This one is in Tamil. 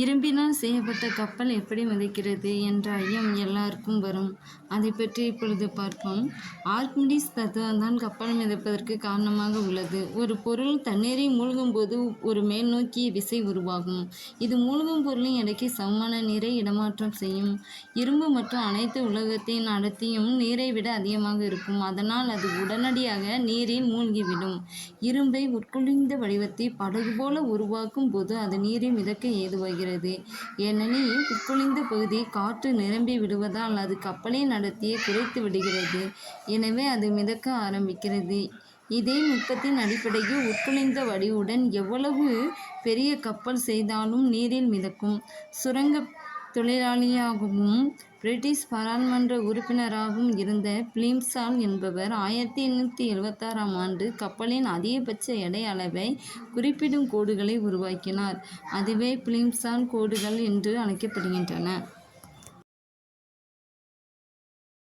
இரும்பினால் செய்யப்பட்ட கப்பல் எப்படி மிதக்கிறது என்ற ஐயம் எல்லாருக்கும் வரும். அதை பற்றி இப்பொழுது பார்ப்போம். ஆர்க்கிமிடிஸ் தத்துவம்தான் கப்பல் மிதப்பதற்கு காரணமாக உள்ளது. ஒரு பொருள் தண்ணீரில் மூழ்கும் போது ஒரு மேல் நோக்கிய விசை உருவாகும். இது மூழ்கும் பொருளின் எடைக்கு சமமான நீரை இடமாற்றம் செய்யும். இரும்பு மற்றும் அனைத்து உலோகத்தின் அடர்த்தியும் நீரை விட அதிகமாக இருக்கும். அதனால் அது உடனடியாக நீரில் மூழ்கிவிடும். இரும்பை உட்குழிந்த வடிவத்தில் படகு போல உருவாக்கும் போது அது நீரில் மிதக்க ஏதுவாகிறது. ஏனெனில் உட்குழிந்த பகுதி காற்று நிரம்பி விடுவதால் அது கப்பலின் அடர்த்தியை குறைத்து விடுகிறது. எனவே அது மிதக்க ஆரம்பிக்கிறது. இதே நுட்பத்தின் அடிப்படையில் உட்குழிந்த வடிவுடன் எவ்வளவு பெரிய கப்பல் செய்தாலும் நீரில் மிதக்கும். சுரங்க தொழிலாளியாகவும் பிரிட்டிஷ் பாராளுமன்ற உறுப்பினராகவும் இருந்த பிலிம்சால் என்பவர் 1876ஆம் ஆண்டு கப்பலின் அதிகபட்ச எடை அளவை குறிப்பிடும் கோடுகளை உருவாக்கினார். அதுவே பிலிம்சால் கோடுகள் என்று அழைக்கப்படுகின்றன.